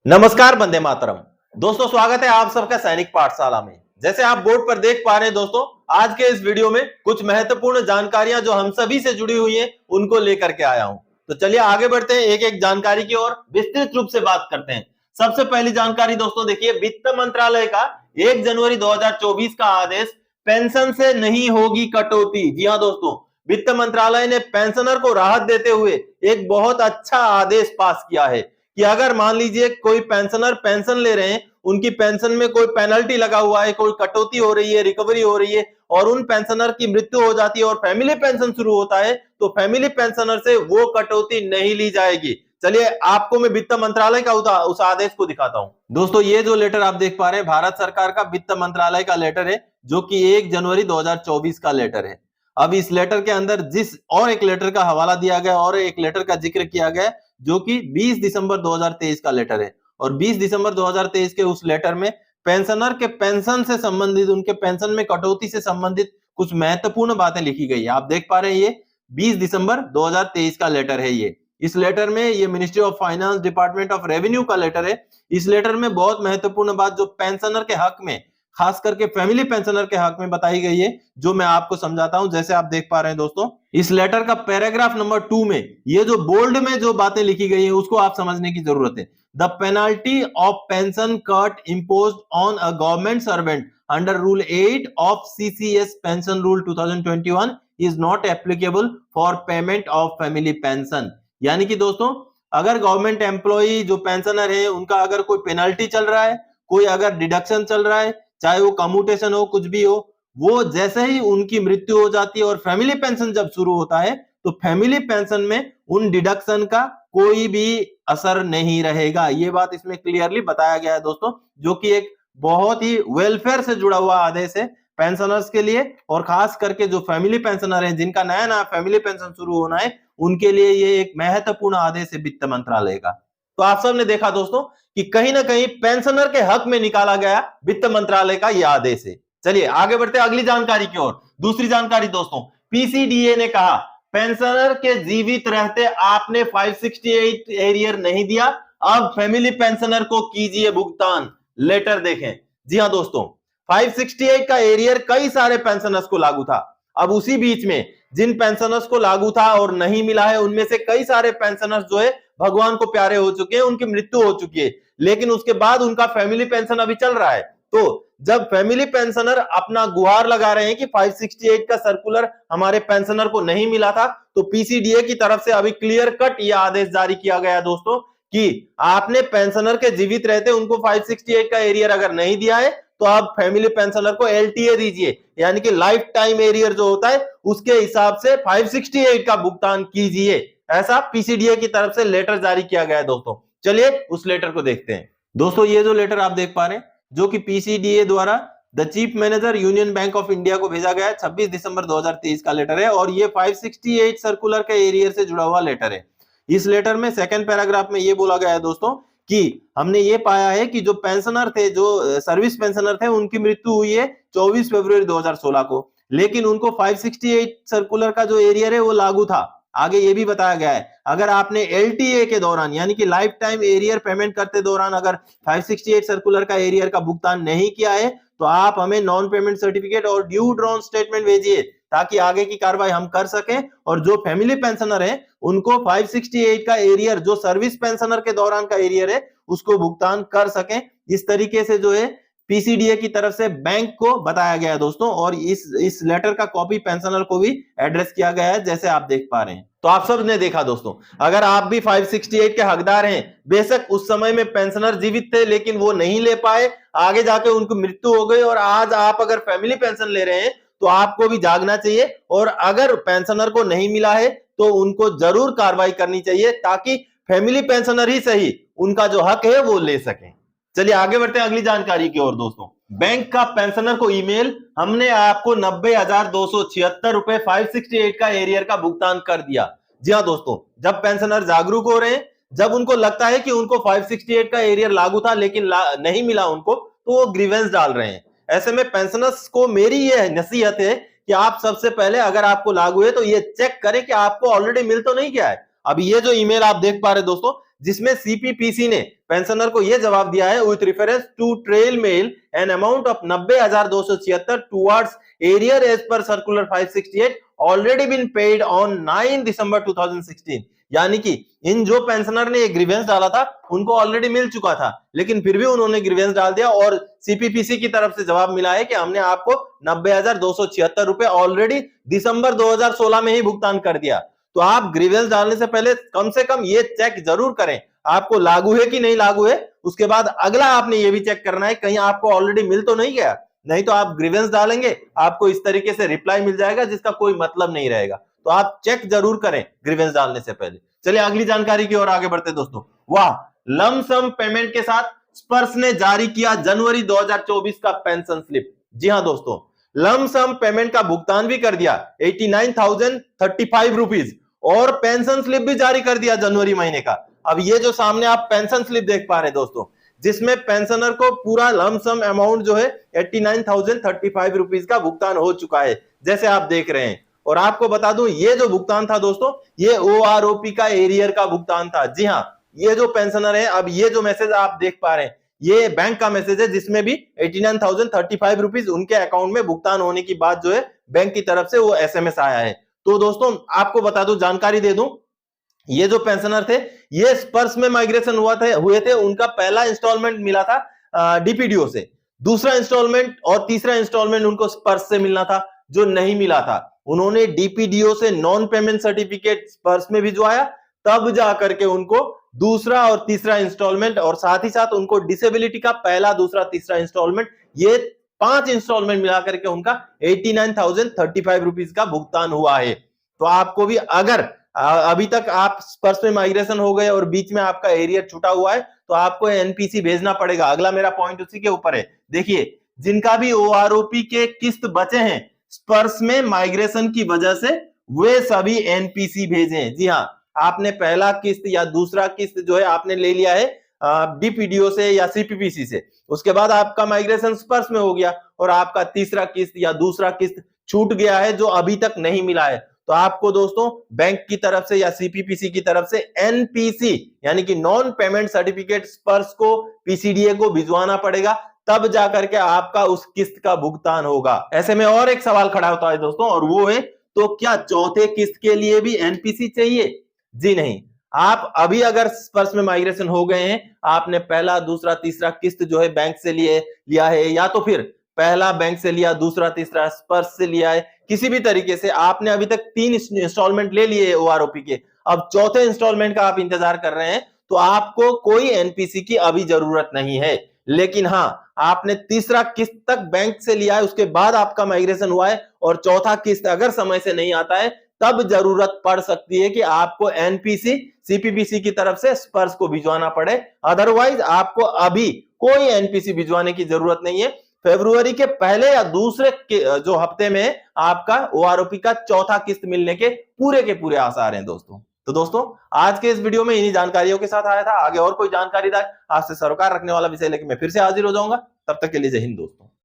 नमस्कार, वंदे मातरम। दोस्तों, स्वागत है आप सबका सैनिक पाठशाला में। जैसे आप बोर्ड पर देख पा रहे हैं दोस्तों, आज के इस वीडियो में कुछ महत्वपूर्ण जानकारियां जो हम सभी से जुड़ी हुई हैं, उनको लेकर के आया हूं। तो चलिए आगे बढ़ते हैं, एक एक जानकारी की ओर विस्तृत रूप से बात करते हैं। सबसे पहली जानकारी दोस्तों देखिए, वित्त मंत्रालय का 1 जनवरी 2024 का आदेश, पेंशन से नहीं होगी कटौती। जी हाँ दोस्तों, वित्त मंत्रालय ने पेंशनर को राहत देते हुए एक बहुत अच्छा आदेश पास किया है कि अगर मान लीजिए कोई पेंशनर पेंशन ले रहे हैं, उनकी पेंशन में कोई पेनल्टी लगा हुआ है, कोई कटौती हो रही है, रिकवरी हो रही है और उन पेंशनर की मृत्यु हो जाती है और फैमिली पेंशन शुरू होता है, तो फैमिली पेंशनर से वो कटौती नहीं ली जाएगी। चलिए आपको मैं वित्त मंत्रालय का उस आदेश को दिखाता हूं। दोस्तों, ये जो लेटर आप देख पा रहे हैं, भारत सरकार का वित्त मंत्रालय का लेटर है, जो कि 1 जनवरी 2024 का लेटर है। अब इस लेटर के अंदर जिस और एक लेटर का हवाला दिया गया और एक लेटर का जिक्र किया गया, जो कि 20 दिसंबर 2023 का लेटर है। और 20 दिसंबर 2023 के उस लेटर में पेंशनर के पेंशन से संबंधित, उनके पेंशन में कटौती से संबंधित कुछ महत्वपूर्ण बातें लिखी गई है। आप देख पा रहे हैं, ये 20 दिसंबर 2023 का लेटर है। ये इस लेटर में, ये ministry of finance, department of revenue का लेटर है। इस लेटर में बहुत महत्वपूर्ण बात जो पेंशनर के हक में, खास करके फैमिली पेंशनर के हक में बताई गई है, जो मैं आपको समझाता हूं। जैसे आप देख पा रहे हैं दोस्तों, इस लेटर का पैराग्राफ नंबर 2 में ये जो बोल्ड में जो बातें लिखी गई है, उसको आप समझने की जरूरत है। The penalty of pension cut imposed on a government servant under rule 8 of CCS pension rule 2021 is not applicable for payment of family pension. यानी कि दोस्तों, अगर गवर्नमेंट एम्प्लॉई जो पेंशनर है, उनका अगर कोई पेनल्टी चल रहा है, कोई अगर डिडक्शन चल रहा है, चाहे वो कम्यूटेशन हो, कुछ भी हो, वो जैसे ही उनकी मृत्यु हो जाती है और फैमिली पेंशन जब शुरू होता है, तो फैमिली पेंशन में उन डिडक्शन का कोई भी असर नहीं रहेगा। ये बात इसमें क्लियरली बताया गया है दोस्तों, जो कि एक बहुत ही वेलफेयर से जुड़ा हुआ आदेश है पेंशनर्स के लिए, और खास करके जो फैमिली पेंशनर हैं, जिनका नया नया फैमिली पेंशन शुरू होना है, उनके लिए ये एक महत्वपूर्ण आदेश है वित्त मंत्रालय का। तो आप सबने देखा दोस्तों कि कहीं ना कहीं पेंशनर के हक में निकाला गया वित्त मंत्रालय का यह आदेश है। चलिए आगे बढ़ते हैं अगली जानकारी की ओर। दूसरी जानकारी दोस्तों, पीसीडीए ने कहा, पेंशनर के जीवित रहते आपने 568 एरियर नहीं दिया, अब फैमिली पेंशनर को कीजिए भुगतान। लेटर देखें। जी हां दोस्तों, 568 का एरियर कई सारे पेंशनर्स को लागू था। अब उसी बीच में जिन पेंशनर्स को लागू था और नहीं मिला है, उनमें से कई सारे पेंशनर्स जो है भगवान को प्यारे हो चुके हैं, उनकी मृत्यु हो चुकी है, लेकिन उसके बाद उनका फैमिली पेंशन अभी चल रहा है। तो जब फैमिली पेंशनर अपना गुहार लगा रहे हैं कि 568 का सर्कुलर हमारे पेंशनर को नहीं मिला था, तो पीसीडीए की तरफ से अभी क्लियर कट यह आदेश जारी किया गया दोस्तों कि आपने पेंशनर के जीवित रहते उनको 568 का एरियर अगर नहीं दिया है, तो आप फैमिली पेंशनर को एलटीए दीजिए, यानी कि लाइफ टाइम एरियर जो होता है उसके हिसाब से 568 का भुगतान कीजिए। ऐसा पीसीडीए की तरफ से लेटर जारी किया गया है दोस्तों। चलिए उस लेटर को देखते हैं। दोस्तों, ये जो लेटर आप देख पा रहे हैं, जो कि पीसीडीए द्वारा the chief manager union bank of India को भेजा गया है, 26 दिसंबर 2023 का लेटर है, और ये 568 सर्कुलर के एरियर से जुड़ा हुआ लेटर है। इस लेटर में सेकंड पैराग्राफ में ये बोला गया है दोस्तों कि हमने ये पाया है कि जो पेंशनर थे, जो सर्विस पेंशनर थे, उनकी मृत्यु हुई है 24 फरवरी 2016 को, लेकिन उनको 568 सर्कुलर का जो एरियर है वो लागू था। आगे ये भी बताया गया है, अगर आपने एलटीए के दौरान, यानी कि लाइफ टाइम एरियर पेमेंट करते दौरान अगर 568 सर्कुलर का एरियर का भुगतान नहीं किया है, तो आप हमें नॉन पेमेंट सर्टिफिकेट और ड्यू ड्रॉन स्टेटमेंट भेजिए, ताकि आगे की कार्रवाई हम कर सकें और जो फैमिली पेंशनर है उनको 568 का एरियर, जो सर्विस पेंशनर के दौरान का एरियर है, उसको भुगतान कर सकें। इस तरीके से जो है पीसीडीए की तरफ से बैंक को बताया गया है दोस्तों, और इस लेटर का कॉपी पेंशनर को भी एड्रेस किया गया है, जैसे आप देख पा रहे हैं। तो आप सब ने देखा दोस्तों, अगर आप भी 568 के हकदार हैं, बेशक उस समय में पेंशनर जीवित थे लेकिन वो नहीं ले पाए, आगे जाके उनको मृत्यु हो गई, और आज आप अगर फैमिली पेंशन ले रहे हैं, तो आपको भी जागना चाहिए, और अगर पेंशनर को नहीं मिला है तो उनको जरूर कार्रवाई करनी चाहिए, ताकि फैमिली पेंशनर ही सही उनका जो हक है वो ले सकें। चलिए आगे बढ़ते हैं अगली जानकारी की ओर दोस्तों। बैंक का पेंशनर को ईमेल, हमने आपको 90,276 रुपए 568 का एरियर का भुगतान कर दिया। जी हाँ दोस्तों, जब पेंशनर जागरूक हो रहे हैं, जब उनको लगता है कि उनको 568 का एरियर लागू था लेकिन नहीं मिला उनको, तो वो ग्रीवेंस डाल रहे हैं। ऐसे में पेंशनर्स को मेरी ये नसीहत है कि आप सबसे पहले अगर आपको लागू है तो ये चेक करें कि आपको ऑलरेडी मिल तो नहीं गया है। अब ये जो ईमेल आप देख पा रहे दोस्तों, जिसमें सीपीपीसी ने पेंशनर को यह जवाब दिया है, with reference to trail mail an amount of 90,276 towards arrear as per circular 568 already been paid on 9 December 2016। यानी कि इन जो पेंशनर ने ये ग्रीवेंस डाला था उनको ऑलरेडी मिल चुका था, लेकिन फिर भी उन्होंने ग्रीवेंस डाल दिया और सीपीपीसी की तरफ से जवाब मिला है कि हमने आपको 90,276 रुपए ऑलरेडी दिसंबर 2016 में ही भुगतान कर दिया। तो आप ग्रीवेंस डालने से पहले कम से कम ये चेक जरूर करें आपको लागू है कि नहीं लागू है। उसके बाद अगला आपने ये भी चेक करना है कहीं आपको ऑलरेडी मिल तो नहीं गया, नहीं तो आप ग्रीवेंस डालेंगे आपको इस तरीके से रिप्लाई मिल जाएगा जिसका कोई मतलब नहीं रहेगा। तो आप चेक जरूर करें ग्रीवेंस डालने से पहले। चलिए अगली जानकारी की ओर आगे बढ़ते दोस्तों। वाह, लमसम पेमेंट के साथ स्पर्श ने जारी किया जनवरी 2024 का पेंशन स्लिप। जी हां दोस्तों, लमसम पेमेंट का भुगतान भी कर दिया 89,035 रुपीज और पेंशन स्लिप भी जारी कर दिया जनवरी महीने का। अब ये जो सामने आप पेंशन स्लिप देख पा रहे हैं दोस्तों, जिसमें पेंशनर को पूरा लमसम अमाउंट जो है 89,035 रुपीज का भुगतान हो चुका है जैसे आप देख रहे हैं। और आपको बता दूं ये जो भुगतान था दोस्तों, ये ओआरओपी का एरियर का भुगतान था। जी हां, ये जो पेंशनर है, अब ये जो मैसेज आप देख पा रहे हैं ये बैंक का मैसेज है जिसमें भी 89,035 रुपीज उनके अकाउंट में भुगतान होने की बात जो है बैंक की तरफ से वो एसएमएस आया है। तो दोस्तों आपको बता दूं, जानकारी दे दूं, ये जो पेंशनर थे ये स्पर्श में माइग्रेशन हुए थे, उनका पहला इंस्टॉलमेंट मिला था डीपीडीओ से, दूसरा इंस्टॉलमेंट और तीसरा इंस्टॉलमेंट उनको स्पर्श से मिलना था जो नहीं मिला था। उन्होंने डीपीडीओ से नॉन पेमेंट सर्टिफिकेट स्पर्श में भिजवाया, तब जाकर के उनको दूसरा और तीसरा इंस्टॉलमेंट और साथ ही साथ उनको डिसेबिलिटी का पहला, दूसरा, तीसरा इंस्टॉलमेंट, ये 5 इंस्टॉलमेंट मिलाकर के उनका 89,035 रुपीज का भुगतान हुआ है। तो आपको भी अगर अभी तक आप स्पर्श में माइग्रेशन हो गए और बीच में आपका एरियर छूटा हुआ है तो आपको एनपीसी भेजना पड़ेगा। अगला मेरा पॉइंट उसी के ऊपर है। देखिए, जिनका भी ओआरओपी के किस्त बचे हैं स्पर्श में माइग्रेशन की वजह से, वे सभी एनपीसी भेजें। जी हां, आपने पहला किस्त या दूसरा किस्त जो है आपने ले लिया है डीपीडीओ से या सीपीपीसी से, उसके बाद आपका माइग्रेशन स्पर्श में हो गया और आपका तीसरा किस्त या दूसरा किस्त छूट गया है जो अभी तक नहीं मिला है, तो आपको दोस्तों बैंक की तरफ से या सीपीपीसी की तरफ से एनपीसी यानी कि नॉन पेमेंट सर्टिफिकेट स्पर्श को, पीसीडीए को भिजवाना पड़ेगा, तब जाकर के आपका उस किस्त का भुगतान होगा। ऐसे में और एक सवाल खड़ा होता है दोस्तों, और वो है तो क्या चौथे किस्त के लिए भी एनपीसी चाहिए? जी नहीं, आप अभी अगर स्पर्श में माइग्रेशन हो गए हैं, आपने पहला, दूसरा, तीसरा किस्त जो है बैंक से लिया है, या तो फिर पहला बैंक से लिया, दूसरा, तीसरा स्पर्श से लिया है, किसी भी तरीके से आपने अभी तक 3 इंस्टॉलमेंट ले लिए ओआरओपी के, अब चौथे इंस्टॉलमेंट का आप इंतजार कर रहे हैं, तो आपको कोई एनपीसी की अभी जरूरत नहीं है। लेकिन हां, आपने तीसरा किस्त तक बैंक से लिया है, उसके बाद आपका माइग्रेशन हुआ है और चौथा किस्त अगर समय से नहीं आता है तब जरूरत पड़ सकती है कि आपको एनपीसी सीपीपीसी की तरफ से स्पर्श को भिजवाना पड़े। अदरवाइज आपको अभी कोई एनपीसी भिजवाने की जरूरत नहीं है। फरवरी के पहले या दूसरे जो हफ्ते में आपका ओआरओपी का चौथा किस्त मिलने के पूरे आसार हैं दोस्तों। तो दोस्तों आज के इस वीडियो में इन्हीं जानकारियों के साथ आया था। आगे और कोई जानकारी आज से सरोकार रखने वाला विषय लेकर मैं फिर से हाजिर हो जाऊंगा। तब तक के लिए जय हिंद दोस्तों।